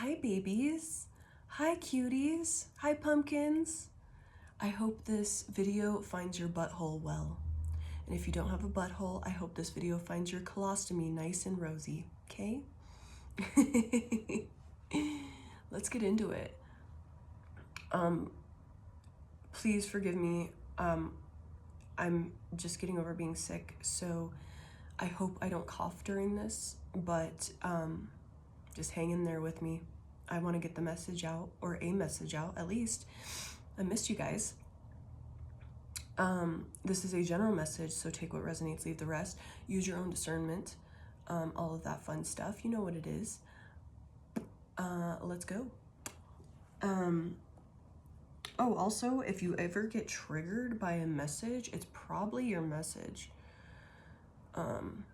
Hi babies, hi cuties, hi pumpkins. I hope this video finds your butthole well. And if you don't have a butthole, I hope this video finds your colostomy nice and rosy, okay? Let's get into it. Please forgive me. I'm just getting over being sick, so I hope I don't cough during this, but just hang in there with me. I want to get the message out, or a message out at least. I missed you guys. This is a general message, so take what resonates, leave the rest. Use your own discernment, all of that fun stuff. You know what it is. Let's go. Oh, also, if you ever get triggered by a message, it's probably your message.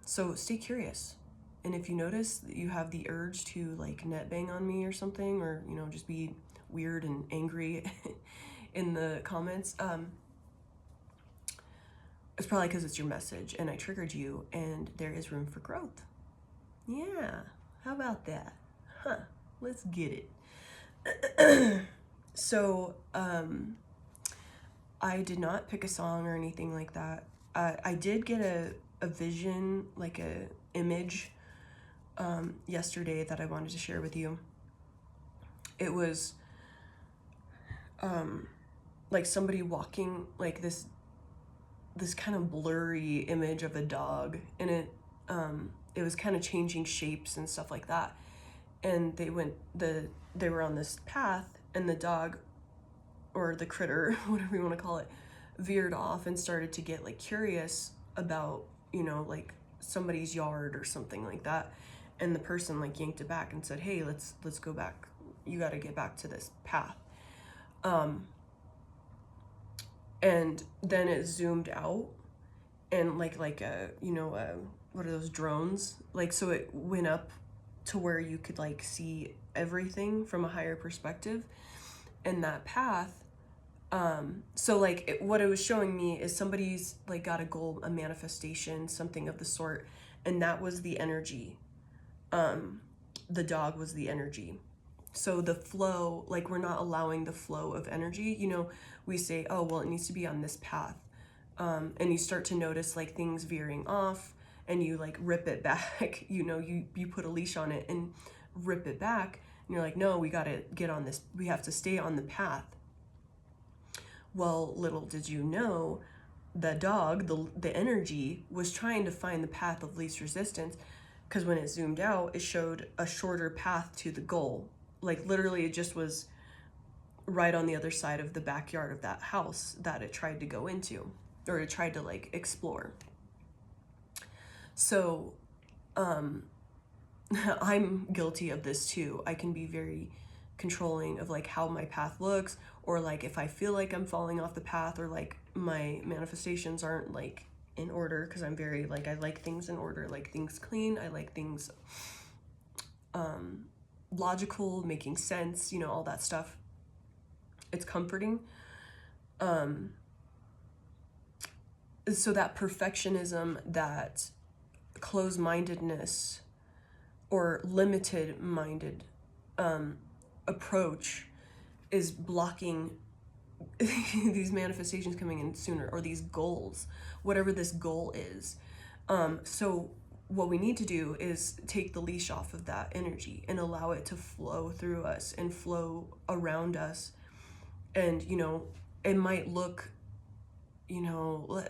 So stay curious. And if you notice that you have the urge to like net bang on me or something, or, you know, just be weird and angry in the comments, it's probably because it's your message and I triggered you and there is room for growth. Yeah, how about that? Huh, let's get it. So, I did not pick a song or anything like that. I did get a vision, like a image, yesterday that I wanted to share with you. It was, like somebody walking, like this kind of blurry image of a dog, and it was kind of changing shapes and stuff like that. And they were on this path, and the dog, or the critter, whatever you want to call it, veered off and started to get like curious about, you know, like somebody's yard or something like that. And the person like yanked it back and said, hey, let's go back. You got to get back to this path. And then it zoomed out, and like a, you know, what are those drones? Like, so it went up to where you could like see everything from a higher perspective. And that path, so like what it was showing me is somebody's like got a goal, a manifestation, something of the sort, and that was the energy. The dog was the energy. So the flow, like we're not allowing the flow of energy. You know, we say, oh, well, it needs to be on this path. And you start to notice like things veering off, and you like rip it back. You know, you put a leash on it and rip it back. And you're like, no, we got to get on this. We have to stay on the path. Well, little did you know, the dog, the energy, was trying to find the path of least resistance, because when it zoomed out, it showed a shorter path to the goal. Like literally it just was right on the other side of the backyard of that house that it tried to go into, or it tried to like explore. So I'm guilty of this too. I can be very controlling of like how my path looks, or like if I feel like I'm falling off the path, or like my manifestations aren't like in order, because I'm very like, I like things in order, like things clean. I like things logical, making sense, you know, all that stuff. It's comforting. So that perfectionism, that closed-mindedness or limited-minded approach is blocking these manifestations coming in sooner, or these goals, whatever this goal is. So what we need to do is take the leash off of that energy and allow it to flow through us and flow around us. And, you know, it might look, you know,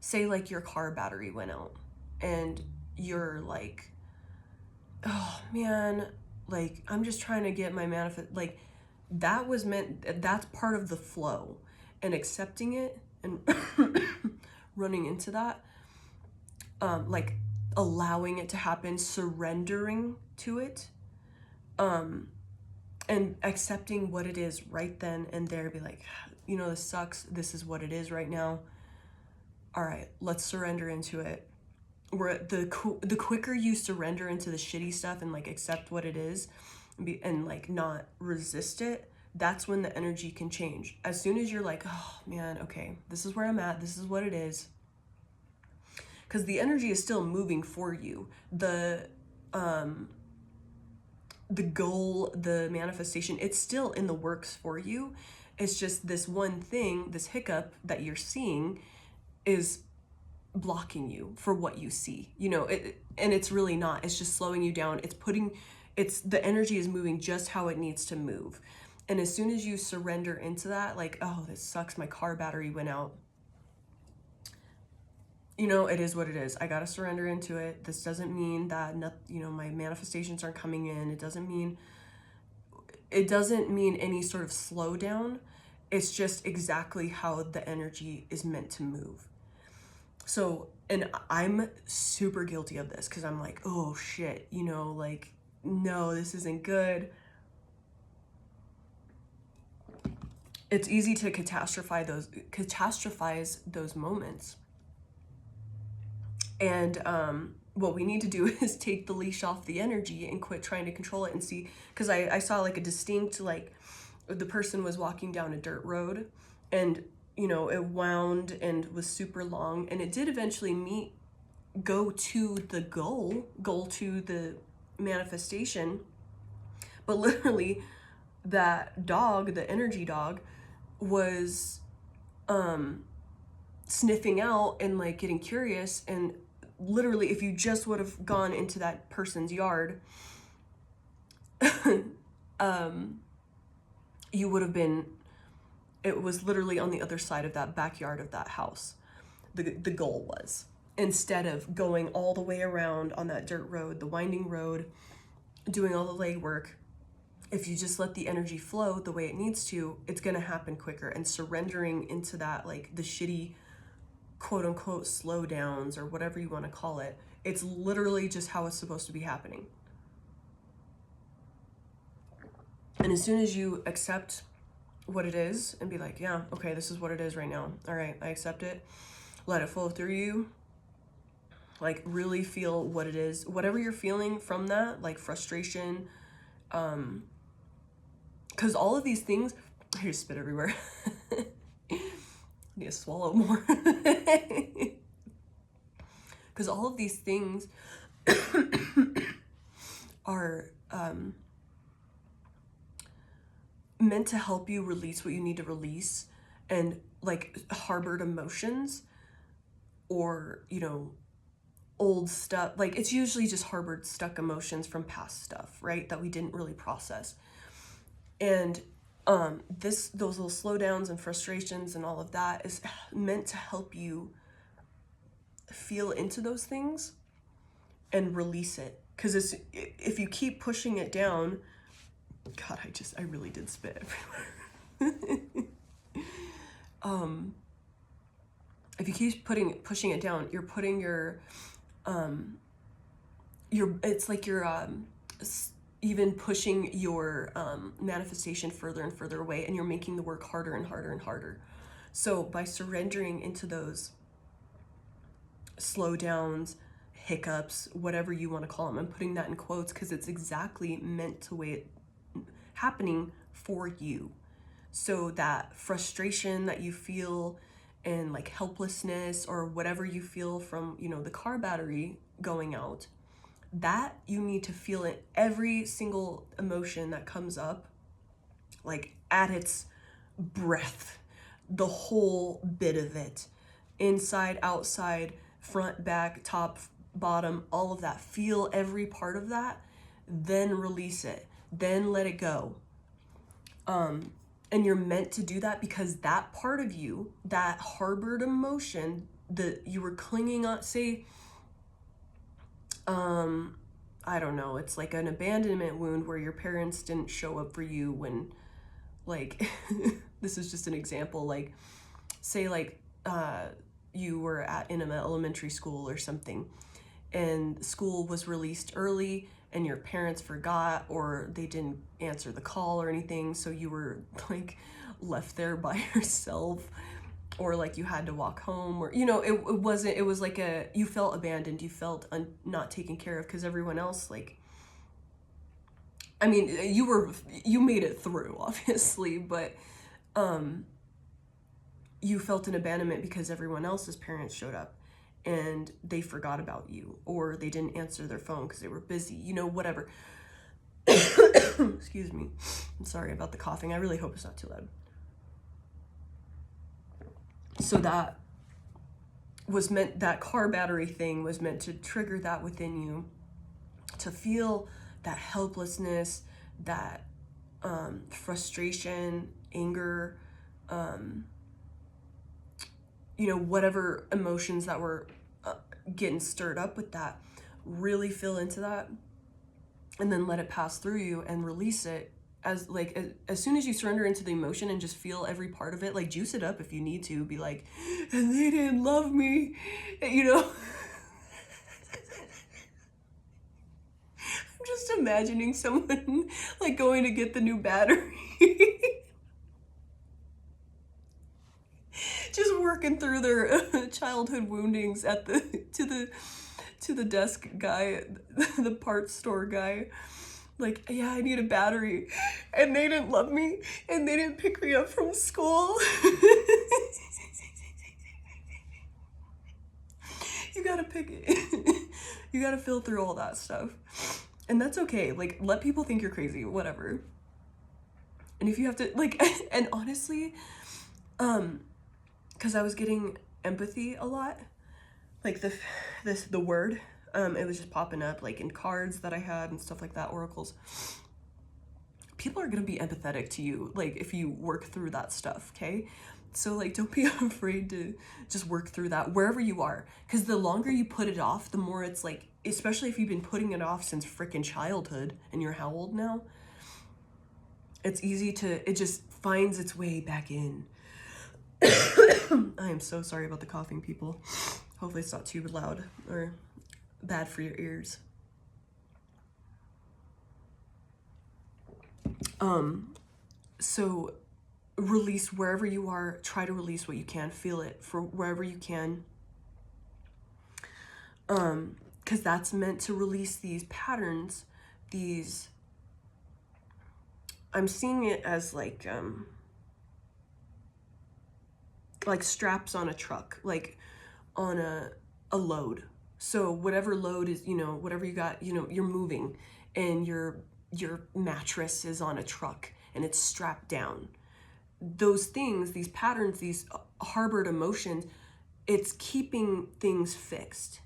say like your car battery went out and you're like, oh man, like I'm just trying to get my like that was meant, that's part of the flow, and accepting it and running into that, like allowing it to happen, surrendering to it, and accepting what it is right then and there. Be like, you know, this sucks. This is what it is right now. All right, let's surrender into it. Where the quicker you surrender into the shitty stuff and like accept what it is, and like not resist it, that's when the energy can change. As soon as you're like, oh man, okay, this is where I'm at, this is what it is, because the energy is still moving for you. The the goal, the manifestation, it's still in the works for you. It's just this one thing, this hiccup that you're seeing is blocking you for what you see, and it's really not. It's just slowing you down. It's the energy is moving just how it needs to move. And as soon as you surrender into that, like, oh, this sucks, my car battery went out. It is what it is. I gotta surrender into it. This doesn't mean that my manifestations aren't coming in. It doesn't mean any sort of slowdown. It's just exactly how the energy is meant to move. So, and I'm super guilty of this because I'm like, oh shit, like, no, this isn't good. It's easy to catastrophize those moments. And what we need to do is take the leash off the energy and quit trying to control it and see, because I saw like a distinct, like, the person was walking down a dirt road, and it wound and was super long, and it did eventually go to the goal to the manifestation. But literally that dog, the energy dog, was sniffing out and like getting curious, and literally if you just would have gone into that person's yard, you would have been, it was literally on the other side of that backyard of that house. The goal was, instead of going all the way around on that dirt road, the winding road, doing all the legwork, if you just let the energy flow the way it needs to, it's going to happen quicker. And surrendering into that, like the shitty quote unquote slowdowns or whatever you want to call it, it's literally just how it's supposed to be happening. And as soon as you accept what it is and be like, yeah, okay, this is what it is right now. All right, I accept it. Let it flow through you. Like, really feel what it is. Whatever you're feeling from that, like frustration, because all of these things, I just spit everywhere. I need to swallow more. Because all of these things are meant to help you release what you need to release, and like harbored emotions or, old stuff. Like, it's usually just harbored stuck emotions from past stuff, right? That we didn't really process. And those little slowdowns and frustrations and all of that is meant to help you feel into those things and release it. Because if you keep pushing it down, God, I really did spit everywhere. If you keep pushing it down, you're putting it's like you're even pushing your manifestation further and further away, and you're making the work harder and harder and harder. So by surrendering into those slowdowns, hiccups, whatever you want to call them, I'm putting that in quotes because it's exactly meant to way it happening for you. So that frustration that you feel and like helplessness or whatever you feel from, the car battery going out, that you need to feel it. Every single emotion that comes up, like at its breath, the whole bit of it, inside, outside, front, back, top, bottom, all of that. Feel every part of that, then release it, then let it go. And you're meant to do that because that part of you, that harbored emotion that you were clinging on, say, I don't know, it's like an abandonment wound where your parents didn't show up for you when, like, this is just an example, like, say, like, you were in an elementary school or something, and school was released early, and your parents forgot, or they didn't answer the call or anything, so you were, like, left there by yourself, or like you had to walk home, or it was like you felt abandoned, you felt not taken care of, because everyone else, like, I mean, you made it through, obviously, but you felt an abandonment because everyone else's parents showed up and they forgot about you, or they didn't answer their phone because they were busy, whatever. Excuse me. I'm sorry about the coughing. I really hope it's not too loud. So that car battery thing was meant to trigger that within you, to feel that helplessness, that frustration, anger, whatever emotions that were getting stirred up with that. Really feel into that, and then let it pass through you and release it. As soon as you surrender into the emotion and just feel every part of it, like juice it up if you need to, be like, and they didn't love me, I'm just imagining someone like going to get the new battery. Just working through their childhood woundings to the desk guy, the parts store guy. Like, yeah, I need a battery, and they didn't love me, and they didn't pick me up from school. You gotta pick it. You gotta feel through all that stuff, and that's okay. Like, let people think you're crazy, whatever. And if you have to, like, and honestly, because I was getting empathy a lot, like the word. It was just popping up like in cards that I had and stuff like that, oracles. People are gonna be empathetic to you, like if you work through that stuff, okay? So like, don't be afraid to just work through that wherever you are, because the longer you put it off, the more it's like, especially if you've been putting it off since freaking childhood and you're how old now? It's easy to, it just finds its way back in. I am so sorry about the coughing, people. Hopefully it's not too loud or bad for your ears. So release wherever you are. Try to release what you can. Feel it for wherever you can. Because that's meant to release these patterns, these, I'm seeing it as like straps on a truck, like on a load. So whatever load is, whatever you got, you're moving, and your mattress is on a truck and it's strapped down. Those things, these patterns, these harbored emotions, it's keeping things fixed.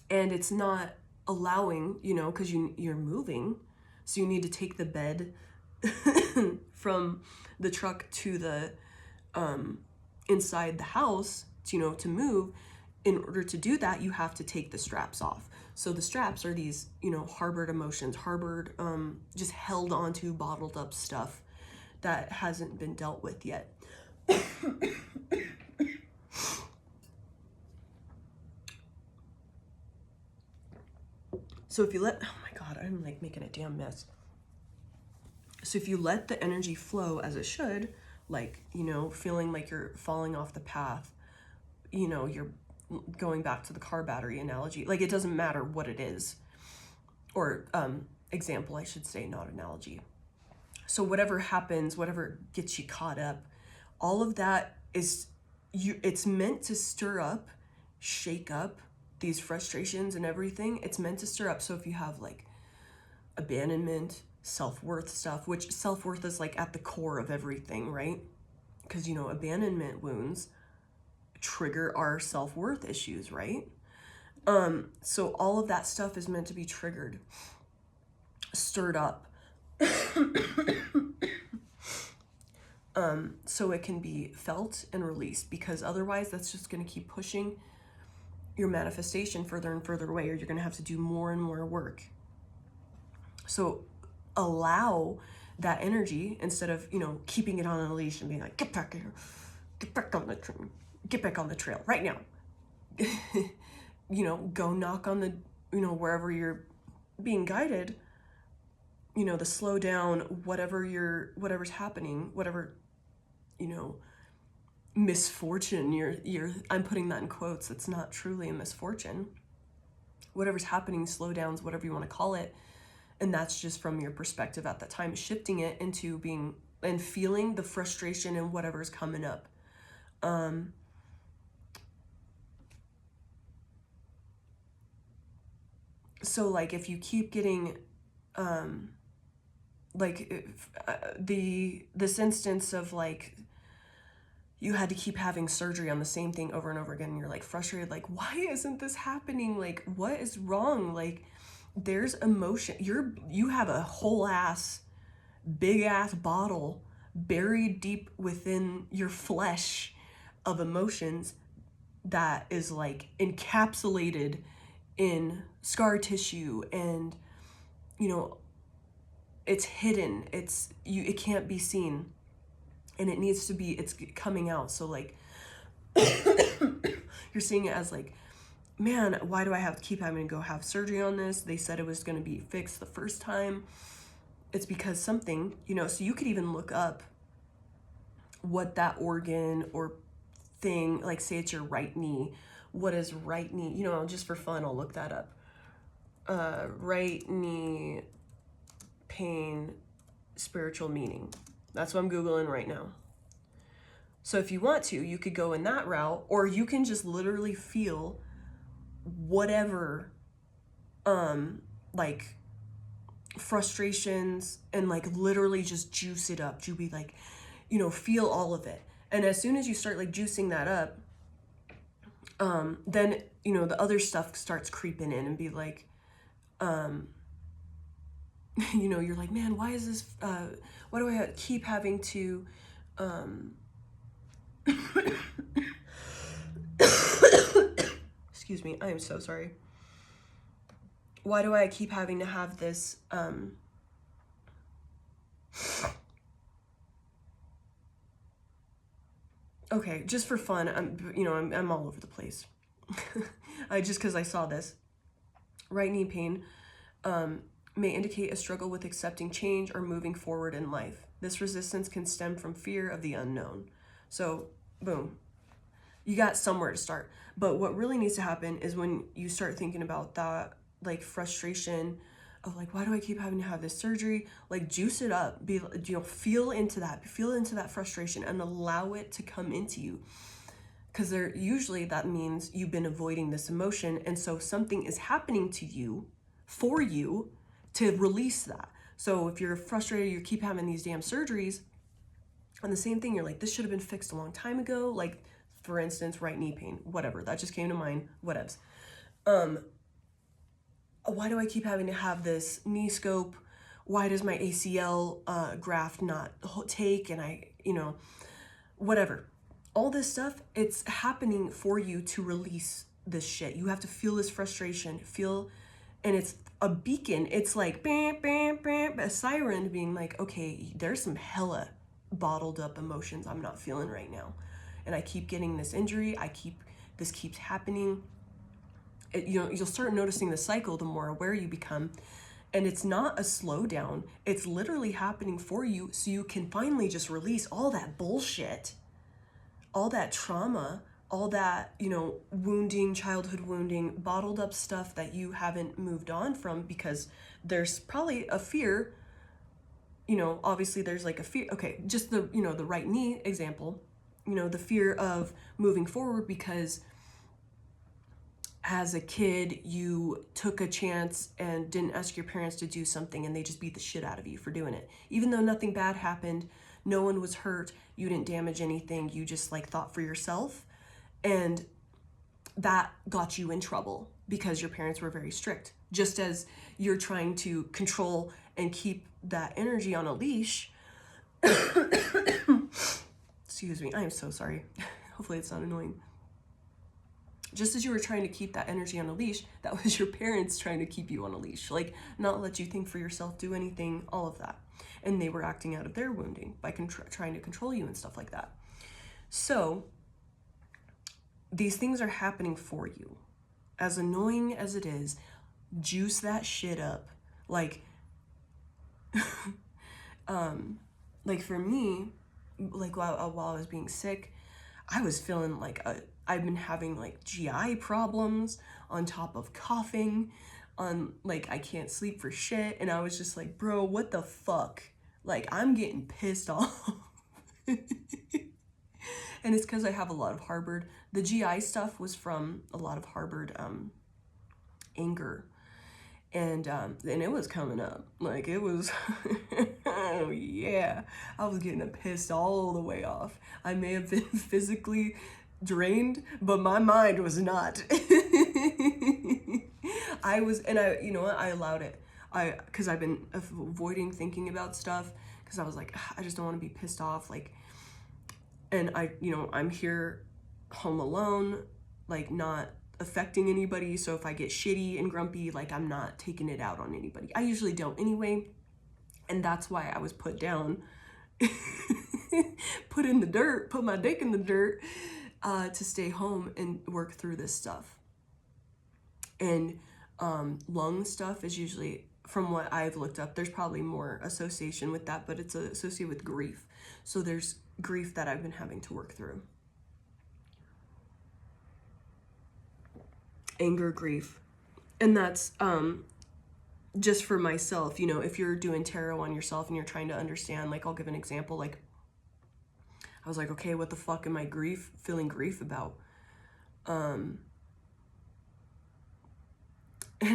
And it's not allowing, because you're moving. So you need to take the bed from the truck to the inside the house, to move. In order to do that, you have to take the straps off. So the straps are these, harbored emotions, just held onto, bottled up stuff that hasn't been dealt with yet. So if you let, oh my God, I'm like making a damn mess. So if you let the energy flow as it should, like, feeling like you're falling off the path, you're going back to the car battery analogy, like it doesn't matter what it is, or example, I should say, not analogy. So whatever happens, whatever gets you caught up, all of that is it's meant to stir up, shake up these frustrations and everything. It's meant to stir up. So if you have like abandonment, self-worth stuff, which self-worth is like at the core of everything, right? Because abandonment wounds trigger our self-worth issues, right? So all of that stuff is meant to be triggered, stirred up, so it can be felt and released, because otherwise that's just going to keep pushing your manifestation further and further away, or you're going to have to do more and more work. So allow that energy, instead of, keeping it on a leash and being like, get back here, get back on the train, get back on the trail right now. Go knock on the, wherever you're being guided, the slow down, whatever's happening, whatever, misfortune I'm putting that in quotes. It's not truly a misfortune. Whatever's happening, slow downs, whatever you want to call it. And that's just from your perspective at that time, shifting it into being and feeling the frustration and whatever's coming up. So like if you keep getting like this instance of like you had to keep having surgery on the same thing over and over again, and you're like frustrated, like, why isn't this happening? Like, what is wrong? Like, there's emotion. You have a whole ass, big ass bottle buried deep within your flesh of emotions that is like encapsulated in scar tissue, and you know, it's hidden. It can't be seen, and it needs to be, it's coming out. So like you're seeing it as like, man, why do I have to keep having to go have surgery on this? They said it was going to be fixed the first time. It's because something, you know, so you could even look up what that organ or thing, like say it's your right knee. What is right knee? You know, just for fun, I'll look that up. Right knee pain, spiritual meaning. That's what I'm Googling right now. So if you want to, you could go in that route, or you can just literally feel whatever, like frustrations, and like literally just juice it up. You be like, you know, feel all of it. And as soon as you start like juicing that up, then, you know, the other stuff starts creeping in and be like, you know, you're like, man, why is this, why do I keep having to, excuse me, I am so sorry. Why do I keep having to have this, okay, just for fun, I'm all over the place. Because I saw this. Right knee pain may indicate a struggle with accepting change or moving forward in life. This resistance can stem from fear of the unknown. So, boom, you got somewhere to start. But what really needs to happen is when you start thinking about that, like frustration of like, why do I keep having to have this surgery? Like, juice it up. Be, you know, feel into that frustration and allow it to come into you. Because usually that means you've been avoiding this emotion, and so something is happening to you, for you, to release that. So if you're frustrated, you keep having these damn surgeries, and the same thing, you're like, this should have been fixed a long time ago. Like, for instance, right knee pain, whatever, that just came to mind, whatevs. Why do I keep having to have this knee scope? Why does my ACL graft not take? And I, you know, whatever. All this stuff, it's happening for you to release this shit. You have to feel this frustration, and it's a beacon. It's like, bam, bam, bam, a siren being like, okay, there's some hella bottled up emotions I'm not feeling right now. And I keep getting this injury. This keeps happening. You'll start noticing the cycle the more aware you become. And it's not a slowdown. It's literally happening for you so you can finally just release all that bullshit, all that trauma, all that, you know, wounding, childhood wounding, bottled up stuff that you haven't moved on from, because there's probably a fear, you know, obviously there's like a fear. Okay, just the, you know, the right knee example, you know, the fear of moving forward because as a kid, you took a chance and didn't ask your parents to do something, and they just beat the shit out of you for doing it. Even though nothing bad happened, no one was hurt, you didn't damage anything, you just like thought for yourself. And that got you in trouble because your parents were very strict. Just as you're trying to control and keep that energy on a leash. Excuse me, I am so sorry. Hopefully it's not annoying. Just as you were trying to keep that energy on a leash, that was your parents trying to keep you on a leash. Like, not let you think for yourself, do anything, all of that. And they were acting out of their wounding by trying to control you and stuff like that. So, these things are happening for you. As annoying as it is, juice that shit up. Like, like for me, like while I was being sick, I was feeling like I've been having like GI problems on top of coughing, on like I can't sleep for shit, and I was just like, bro, what the fuck? Like, I'm getting pissed off. And it's because I have a lot of harbored, the GI stuff was from a lot of harbored anger. And it was coming up. Like, it was, oh yeah, I was getting pissed all the way off. I may have been physically drained, but my mind was not. You know what, I allowed it. Because I've been avoiding thinking about stuff, because I was like, I just don't want to be pissed off. Like, and I'm here home alone, like, not affecting anybody. So if I get shitty and grumpy, like, I'm not taking it out on anybody. I usually don't anyway. And that's why I was put down, put in the dirt, put my dick in the dirt, to stay home and work through this stuff. And lung stuff is usually, from what I've looked up, there's probably more association with that, but it's associated with grief. So there's grief that I've been having to work through. Anger, grief. And that's just for myself. You know, if you're doing tarot on yourself and you're trying to understand, like, I'll give an example. Like, I was like, okay, what the fuck am I feeling grief about? And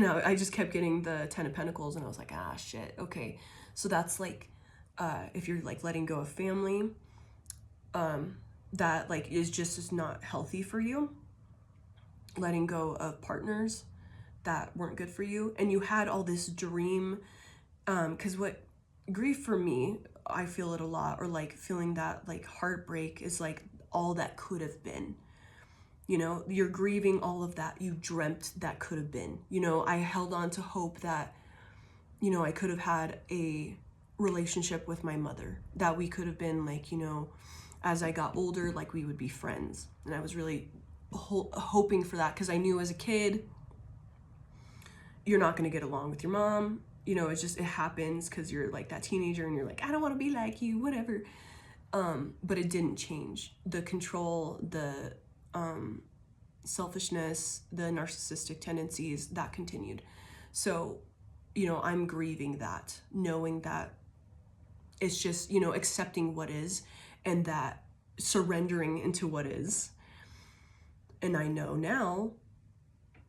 I just kept getting the 10 of Pentacles, and I was like, shit, okay. So that's like, if you're like letting go of family, that like is not healthy for you. Letting go of partners that weren't good for you. And you had all this dream, because what grief for me, I feel it a lot, or like feeling that like heartbreak is like all that could have been. You know, you're grieving all of that you dreamt that could have been. You know, I held on to hope that, you know, I could have had a relationship with my mother, that we could have been like, you know, as I got older, like we would be friends. And I was really hoping for that, because I knew as a kid, you're not going to get along with your mom. You know, it happens, because you're like that teenager and you're like, I don't want to be like you, whatever. But it didn't change. The control, the selfishness, the narcissistic tendencies, that continued. So, you know, I'm grieving that, knowing that it's just, you know, accepting what is, and that surrendering into what is. And I know now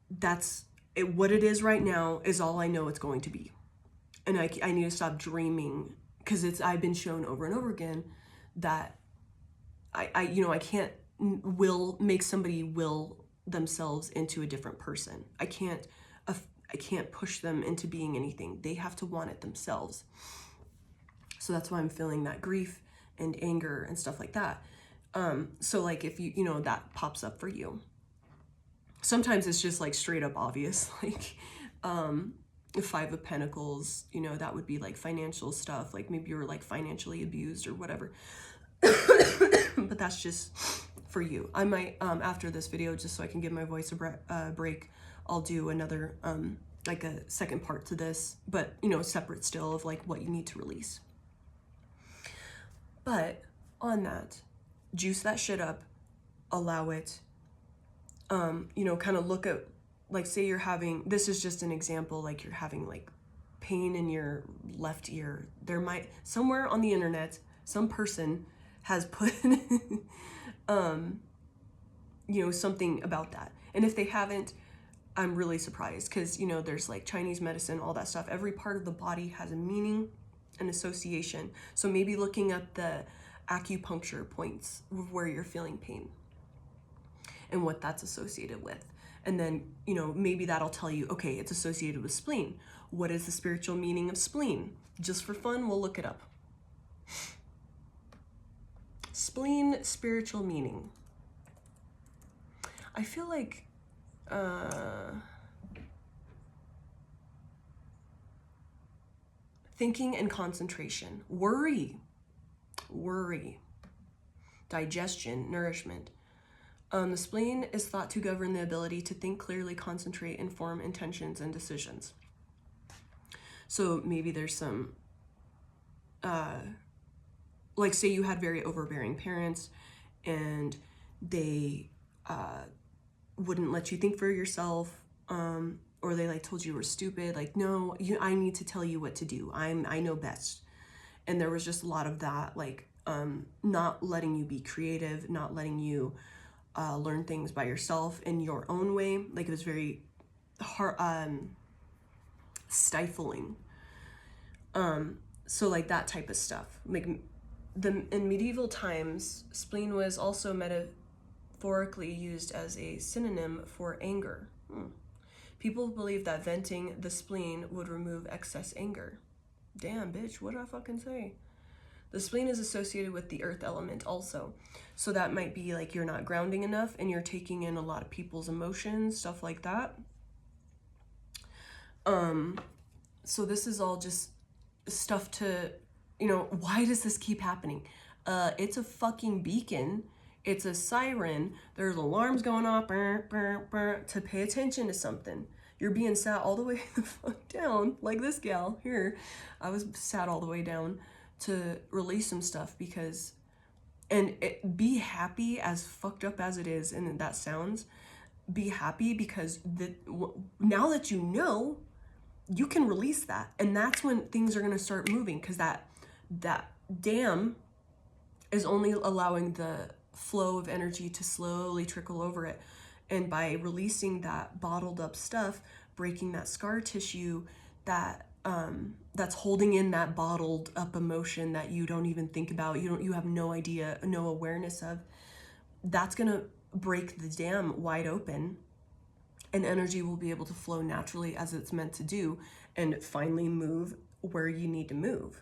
that's it. What it is right now is all I know it's going to be. And I need to stop dreaming, because I've been shown over and over again that I can't make somebody will themselves into a different person. I can't push them into being anything. They have to want it themselves. So that's why I'm feeling that grief and anger and stuff like that. So like, if you know, that pops up for you, sometimes it's just like straight up obvious, like, the 5 of Pentacles, you know, that would be like financial stuff. Like maybe you were like financially abused or whatever. But that's just for you. I might, after this video, just so I can give my voice a break, I'll do another, like a second part to this, but, you know, separate still, of like what you need to release. But on that, juice that shit up, allow it, you know, kind of look at, like, say you're having, this is just an example, like you're having like pain in your left ear. There might, somewhere on the internet, some person has put, you know, something about that. And if they haven't, I'm really surprised, because, you know, there's like Chinese medicine, all that stuff. Every part of the body has a meaning and association. So maybe looking at the acupuncture points where you're feeling pain and what that's associated with. And then, you know, maybe that'll tell you, okay, it's associated with spleen. What is the spiritual meaning of spleen? Just for fun, we'll look it up. Spleen, spiritual meaning. I feel like, thinking and concentration, worry, digestion, nourishment. The spleen is thought to govern the ability to think clearly, concentrate, and form intentions and decisions. So maybe there's some, like say you had very overbearing parents and they wouldn't let you think for yourself, or they like told you were stupid, like, no, I need to tell you what to do. I know best. And there was just a lot of that, like, not letting you be creative, not letting you learn things by yourself in your own way. Like, it was very hard, stifling. So like that type of stuff. Like in medieval times, spleen was also metaphorically used as a synonym for anger. People believed that venting the spleen would remove excess anger. Damn, bitch, what did I fucking say? The spleen is associated with the earth element also. So that might be like you're not grounding enough and you're taking in a lot of people's emotions, stuff like that. So this is all just stuff to, you know, why does this keep happening? It's a fucking beacon. It's a siren. There's alarms going off to pay attention to something. You're being sat all the way the fuck down, like this gal here. I was sat all the way down to release some stuff because, be happy, as fucked up as it is, and that sounds, be happy because now that you know, you can release that, and that's when things are gonna start moving, because that dam is only allowing the flow of energy to slowly trickle over it. And by releasing that bottled up stuff, breaking that scar tissue that that's holding in that bottled up emotion that you don't even think about, you have no idea, no awareness of, that's gonna break the dam wide open, and energy will be able to flow naturally as it's meant to do, and finally move where you need to move,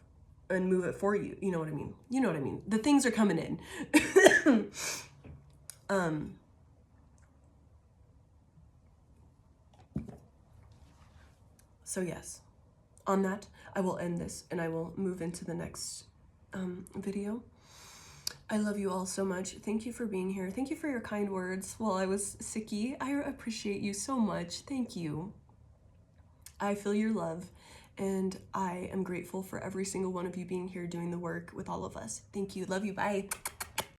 and move it for you. You know what I mean? You know what I mean? The things are coming in. So yes, on that, I will end this and I will move into the next video. I love you all so much. Thank you for being here. Thank you for your kind words while I was sicky. I appreciate you so much. Thank you. I feel your love, and I am grateful for every single one of you being here doing the work with all of us. Thank you. Love you. Bye.